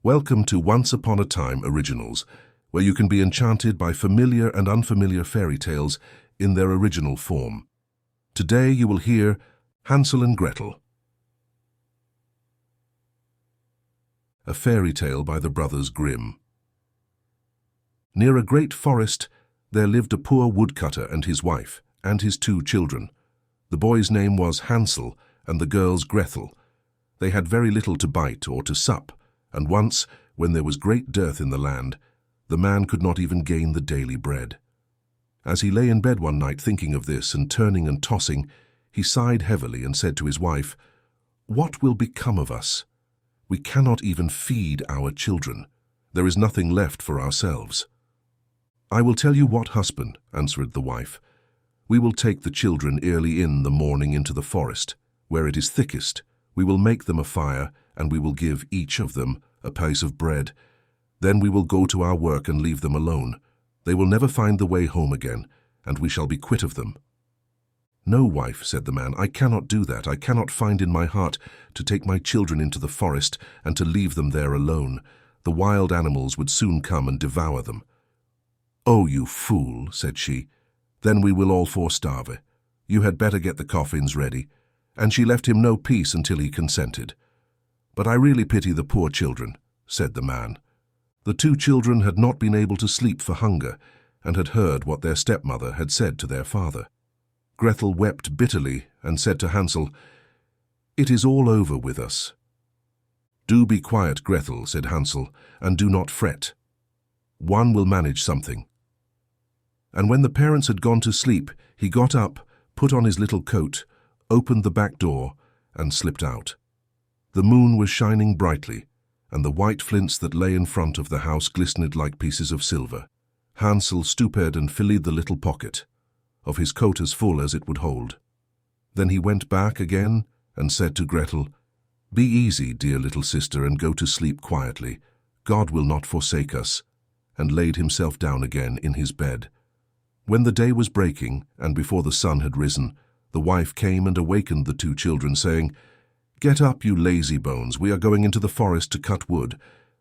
Welcome to Once Upon a Time Originals, where you can be enchanted by familiar and unfamiliar fairy tales in their original form. Today you will hear Hansel and Gretel, a fairy tale by the brothers Grimm. Near a great forest, there lived a poor woodcutter and his wife, and his 2 children. The boy's name was Hansel, and the girl's Gretel. They had very little to bite or to sup, and once, when there was great dearth in the land, the man could not even gain the daily bread. As he lay in bed one night thinking of this and turning and tossing, he sighed heavily and said to his wife, "What will become of us? We cannot even feed our children. There is nothing left for ourselves." "I will tell you what, husband," answered the wife. "We will take the children early in the morning into the forest, where it is thickest. We will make them a fire, and we will give each of them a piece of bread. Then we will go to our work and leave them alone. They will never find the way home again, and we shall be quit of them." "No, wife," said the man, "I cannot do that. I cannot find in my heart to take my children into the forest and to leave them there alone. The wild animals would soon come and devour them." "Oh, you fool," said she. "Then we will all 4 starve. You had better get the coffins ready." And she left him no peace until he consented. "But I really pity the poor children," said the man. The 2 children had not been able to sleep for hunger, and had heard what their stepmother had said to their father. Gretel wept bitterly and said to Hansel, "It is all over with us." "Do be quiet, Gretel," said Hansel, "and do not fret. One will manage something." And when the parents had gone to sleep, he got up, put on his little coat, opened the back door, and slipped out. The moon was shining brightly, and the white flints that lay in front of the house glistened like pieces of silver. Hansel stooped and filled the little pocket, of his coat as full as it would hold. Then he went back again and said to Gretel, "Be easy, dear little sister, and go to sleep quietly. God will not forsake us," and laid himself down again in his bed. When the day was breaking, and before the sun had risen, the wife came and awakened the 2 children, saying, "Get up, you lazy bones, we are going into the forest to cut wood."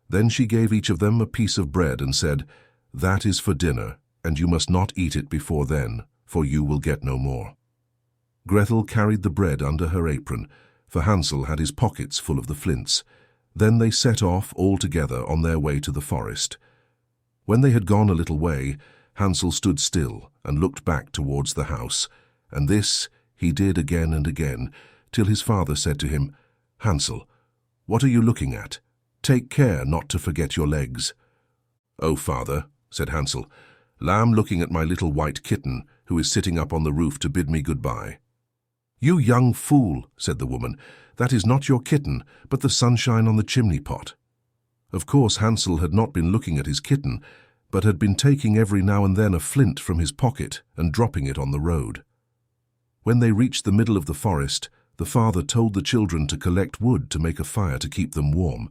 Then she gave each of them a piece of bread and said, "That is for dinner, and you must not eat it before then, for you will get no more." Gretel carried the bread under her apron, for Hansel had his pockets full of the flints. Then they set off all together on their way to the forest. When they had gone a little way, Hansel stood still and looked back towards the house, and this he did again and again, till his father said to him, "Hansel, what are you looking at? Take care not to forget your legs." "Oh, father," said Hansel, "I am looking at my little white kitten, who is sitting up on the roof to bid me goodbye." "You young fool," said the woman, "that is not your kitten, but the sunshine on the chimney pot." Of course Hansel had not been looking at his kitten, but had been taking every now and then a flint from his pocket and dropping it on the road. When they reached the middle of the forest, the father told the children to collect wood to make a fire to keep them warm,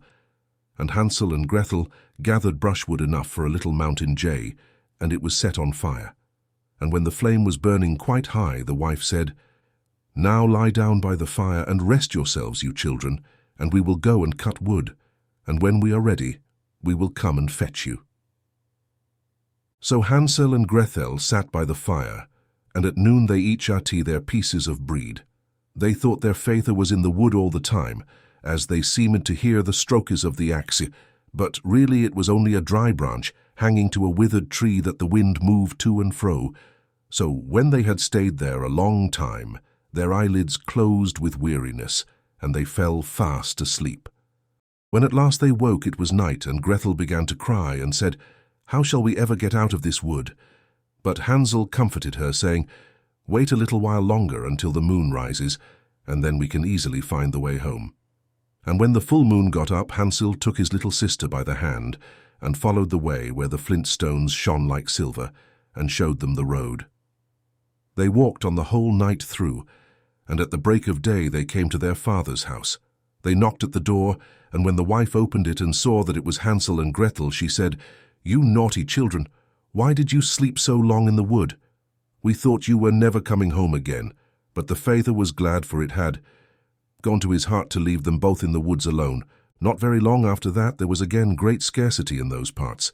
and Hansel and Gretel gathered brushwood enough for a little mountain jay, and it was set on fire. And when the flame was burning quite high, the wife said, "Now lie down by the fire and rest yourselves, you children, and we will go and cut wood, and when we are ready, we will come and fetch you." So Hansel and Gretel sat by the fire, and at noon they each ate their pieces of bread. They thought their father was in the wood all the time, as they seemed to hear the strokes of the axe, but really it was only a dry branch hanging to a withered tree that the wind moved to and fro. So when they had stayed there a long time, their eyelids closed with weariness, and they fell fast asleep. When at last they woke, it was night, and Gretel began to cry and said, "How shall we ever get out of this wood?" But Hansel comforted her, saying, "Wait a little while longer until the moon rises, and then we can easily find the way home." And when the full moon got up, Hansel took his little sister by the hand and followed the way where the flint stones shone like silver, and showed them the road. They walked on the whole night through, and at the break of day they came to their father's house. They knocked at the door, and when the wife opened it and saw that it was Hansel and Gretel, she said, "You naughty children, why did you sleep so long in the wood? We thought you were never coming home again." But the father was glad, for it had gone to his heart to leave them both in the woods alone, Not very long after that there was again great scarcity in those parts,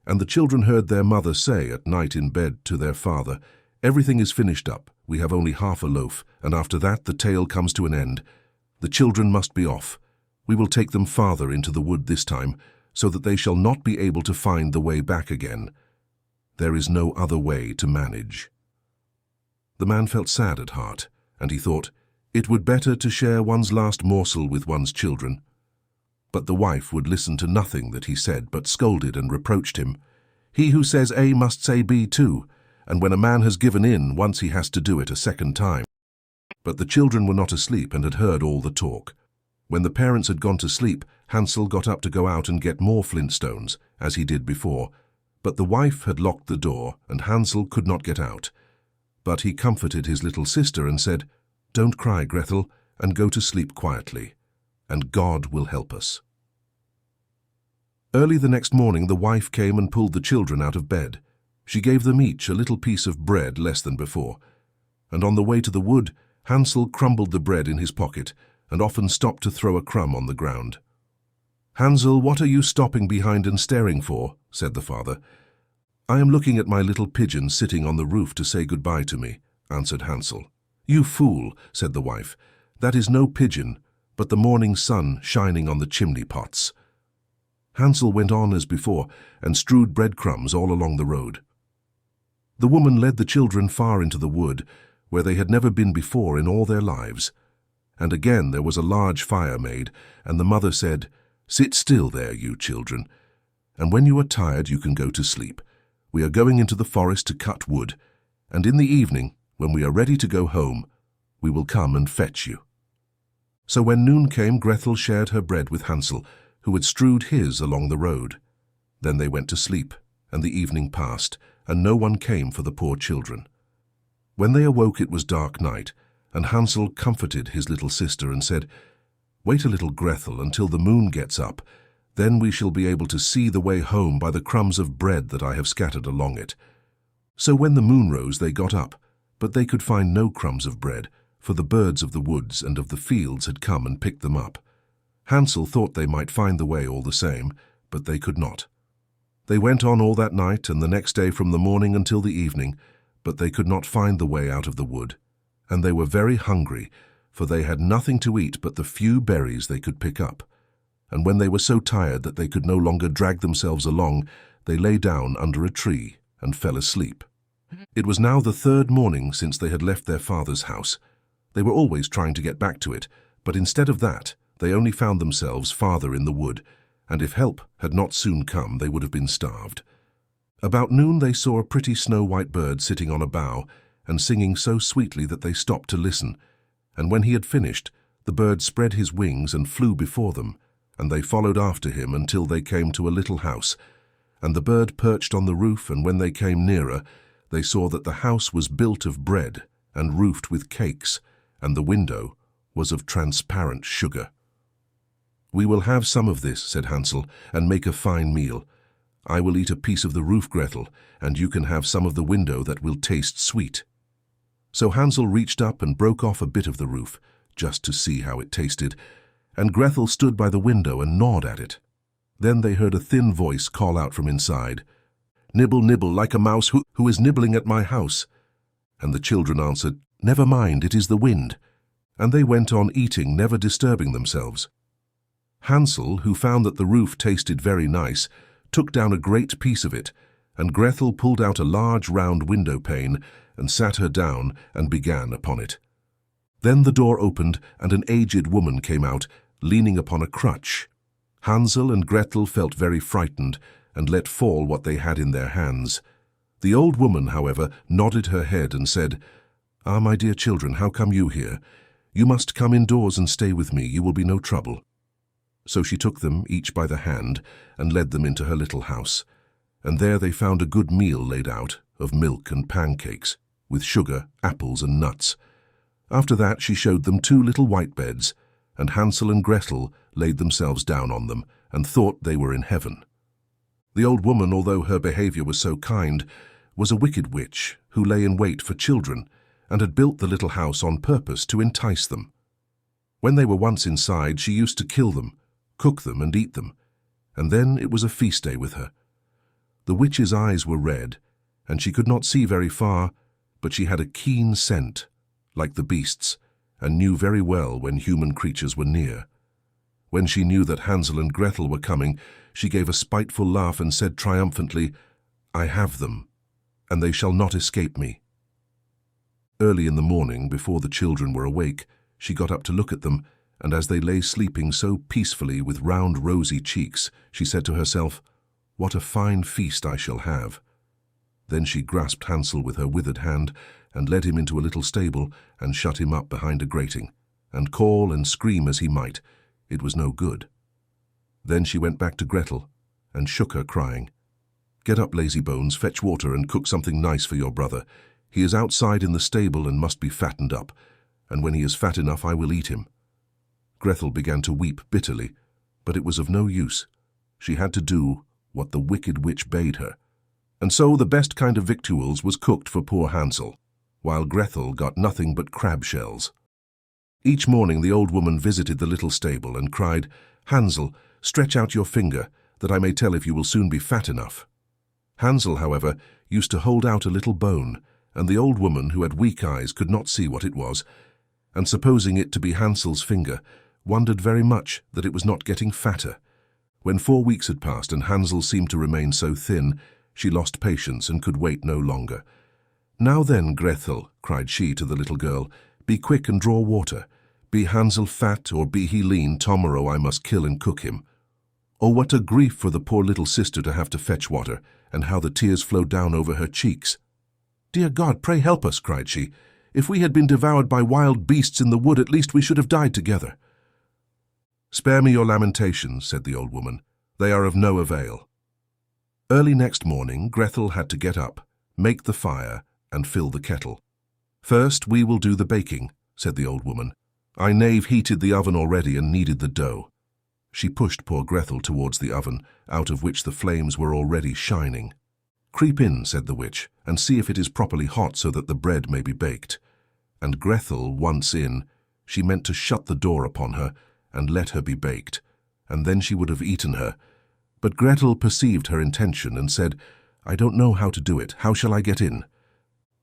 and the children heard their mother say at night in bed to their father, "Everything is finished up, we have only half a loaf, and after that the tale comes to an end. The children must be off. We will take them farther into the wood this time, so that they shall not be able to find the way back again. There is no other way to manage." The man felt sad at heart, and he thought, it would better to share one's last morsel with one's children. But the wife would listen to nothing that he said, but scolded and reproached him. He who says A must say B too, and when a man has given in once he has to do it a second time. But the children were not asleep and had heard all the talk. When the parents had gone to sleep, Hansel got up to go out and get more flintstones, as he did before. But the wife had locked the door, and Hansel could not get out. But he comforted his little sister and said, "Don't cry, Gretel, and go to sleep quietly, and God will help us." Early the next morning the wife came and pulled the children out of bed. She gave them each a little piece of bread less than before, and on the way to the wood, Hansel crumbled the bread in his pocket and often stopped to throw a crumb on the ground. "Hansel, what are you stopping behind and staring for?" said the father. "I am looking at my little pigeon sitting on the roof to say goodbye to me," answered Hansel. "You fool," said the wife, "that is no pigeon, but the morning sun shining on the chimney pots." Hansel went on as before and strewed breadcrumbs all along the road. The woman led the children far into the wood, where they had never been before in all their lives. And again there was a large fire made, and the mother said, "Sit still there, you children, and when you are tired you can go to sleep. We are going into the forest to cut wood, and in the evening, when we are ready to go home, we will come and fetch you." So when noon came, Gretel shared her bread with Hansel, who had strewed his along the road. Then they went to sleep, and the evening passed, and no one came for the poor children. When they awoke it was dark night, and Hansel comforted his little sister and said, "Wait a little, Gretel, until the moon gets up. Then we shall be able to see the way home by the crumbs of bread that I have scattered along it." So when the moon rose they got up, but they could find no crumbs of bread, for the birds of the woods and of the fields had come and picked them up. Hansel thought they might find the way all the same, but they could not. They went on all that night and the next day from the morning until the evening, but they could not find the way out of the wood. And they were very hungry, for they had nothing to eat but the few berries they could pick up. And when they were so tired that they could no longer drag themselves along, they lay down under a tree and fell asleep. It was now the third morning since they had left their father's house. They were always trying to get back to it, but instead of that, they only found themselves farther in the wood, and if help had not soon come, they would have been starved. About noon they saw a pretty snow-white bird sitting on a bough and singing so sweetly that they stopped to listen, and when he had finished, the bird spread his wings and flew before them, and they followed after him until they came to a little house, and the bird perched on the roof, and when they came nearer, they saw that the house was built of bread and roofed with cakes, and the window was of transparent sugar. "We will have some of this," said Hansel, "and make a fine meal. I will eat a piece of the roof, Gretel, and you can have some of the window that will taste sweet." So Hansel reached up and broke off a bit of the roof, just to see how it tasted, and Gretel stood by the window and gnawed at it. Then they heard a thin voice call out from inside, "Nibble, nibble, like a mouse who is nibbling at my house." And the children answered, "Never mind, it is the wind." And they went on eating, never disturbing themselves. Hansel, who found that the roof tasted very nice, took down a great piece of it, and Gretel pulled out a large round window pane and sat her down and began upon it. Then the door opened, and an aged woman came out, leaning upon a crutch. Hansel and Gretel felt very frightened and let fall what they had in their hands. The old woman, however, nodded her head and said, "Ah, my dear children, how come you here? You must come indoors and stay with me, you will be no trouble." So she took them, each by the hand, and led them into her little house. And there they found a good meal laid out, of milk and pancakes, with sugar, apples and nuts. After that she showed them 2 little white beds, and Hansel and Gretel laid themselves down on them, and thought they were in heaven. The old woman, although her behavior was so kind, was a wicked witch, who lay in wait for children, and had built the little house on purpose to entice them. When they were once inside, she used to kill them, cook them and eat them, and then it was a feast day with her. The witch's eyes were red, and she could not see very far, but she had a keen scent, like the beasts, and knew very well when human creatures were near. When she knew that Hansel and Gretel were coming, she gave a spiteful laugh and said triumphantly, "I have them, and they shall not escape me." Early in the morning, before the children were awake, she got up to look at them, and as they lay sleeping so peacefully with round rosy cheeks, she said to herself, "What a fine feast I shall have." Then she grasped Hansel with her withered hand and led him into a little stable and shut him up behind a grating, and call and scream as he might, it was no good. Then she went back to Gretel and shook her, crying, "Get up, lazy bones, fetch water and cook something nice for your brother. He is outside in the stable and must be fattened up, and when he is fat enough I will eat him." Gretel began to weep bitterly, but it was of no use. She had to do what the wicked witch bade her. And so the best kind of victuals was cooked for poor Hansel, while Gretel got nothing but crab shells. Each morning the old woman visited the little stable and cried, "Hansel, stretch out your finger, that I may tell if you will soon be fat enough." Hansel, however, used to hold out a little bone, and the old woman, who had weak eyes, could not see what it was, and supposing it to be Hansel's finger, wondered very much that it was not getting fatter. When 4 weeks had passed and Hansel seemed to remain so thin, she lost patience and could wait no longer. "Now then, Gretel," cried she to the little girl, "be quick and draw water. Be Hansel fat or be he lean, tomorrow I must kill and cook him." Oh, what a grief for the poor little sister to have to fetch water, and how the tears flowed down over her cheeks. "Dear God, pray help us," cried she. "If we had been devoured by wild beasts in the wood, at least we should have died together." "Spare me your lamentations," said the old woman. "They are of no avail." Early next morning, Gretel had to get up, make the fire, and fill the kettle. "First we will do the baking," said the old woman. "I knave heated the oven already and kneaded the dough." She pushed poor Gretel towards the oven, out of which the flames were already shining. "Creep in," said the witch, "and see if it is properly hot so that the bread may be baked." And Gretel, once in, she meant to shut the door upon her and let her be baked, and then she would have eaten her. But Gretel perceived her intention and said, "I don't know how to do it. How shall I get in?"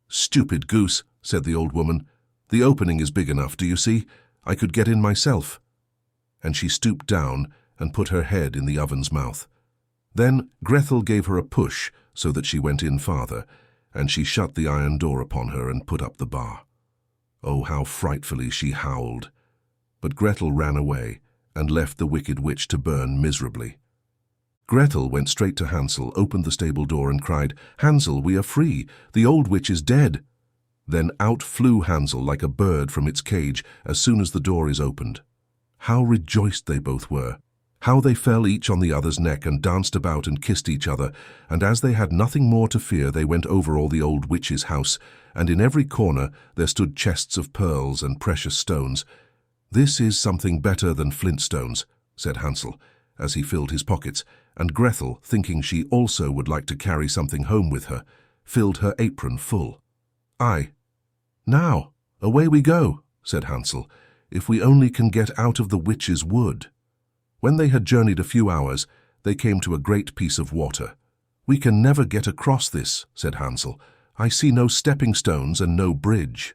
"Stupid goose," said the old woman. "The opening is big enough, do you see? I could get in myself." And she stooped down and put her head in the oven's mouth. Then Gretel gave her a push so that she went in farther, and she shut the iron door upon her and put up the bar. Oh, how frightfully she howled! But Gretel ran away and left the wicked witch to burn miserably. Gretel went straight to Hansel, opened the stable door and cried, "Hansel, we are free! The old witch is dead!" Then out flew Hansel like a bird from its cage as soon as the door is opened. How rejoiced they both were! How they fell each on the other's neck and danced about and kissed each other, and as they had nothing more to fear, they went over all the old witch's house, and in every corner there stood chests of pearls and precious stones. "This is something better than flint stones," said Hansel, as he filled his pockets, and Gretel, thinking she also would like to carry something home with her, filled her apron full. "Aye, now, away we go," said Hansel, "if we only can get out of the witch's wood." When they had journeyed a few hours, they came to a great piece of water. "We can never get across this," said Hansel. "I see no stepping stones and no bridge."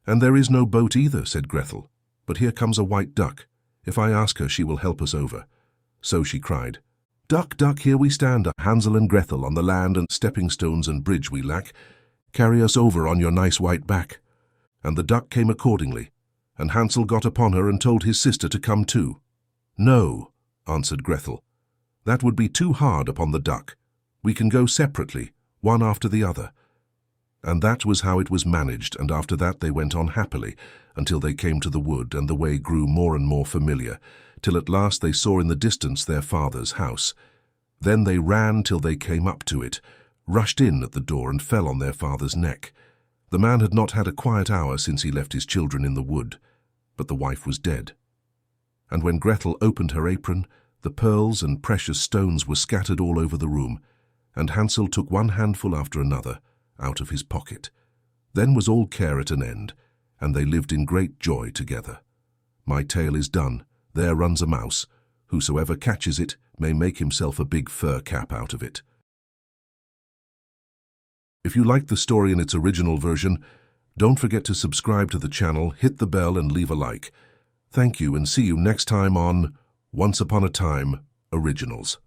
"And there is no boat either," said Gretel. "But here comes a white duck. If I ask her, she will help us over." So she cried, "Duck, duck, here we stand, Hansel and Gretel, on the land and stepping stones and bridge we lack. Carry us over on your nice white back." And the duck came accordingly, and Hansel got upon her and told his sister to come too. "No," answered Gretel, "that would be too hard upon the duck. We can go separately, one after the other." And that was how it was managed, and after that they went on happily, until they came to the wood, and the way grew more and more familiar, till at last they saw in the distance their father's house. Then they ran till they came up to it, rushed in at the door and fell on their father's neck. The man had not had a quiet hour since he left his children in the wood, but the wife was dead. And when Gretel opened her apron, the pearls and precious stones were scattered all over the room, and Hansel took one handful after another out of his pocket. Then was all care at an end, and they lived in great joy together. My tale is done. There runs a mouse. Whosoever catches it may make himself a big fur cap out of it. If you liked the story in its original version, don't forget to subscribe to the channel, hit the bell, and leave a like. Thank you, and see you next time on Once Upon a Time Originals.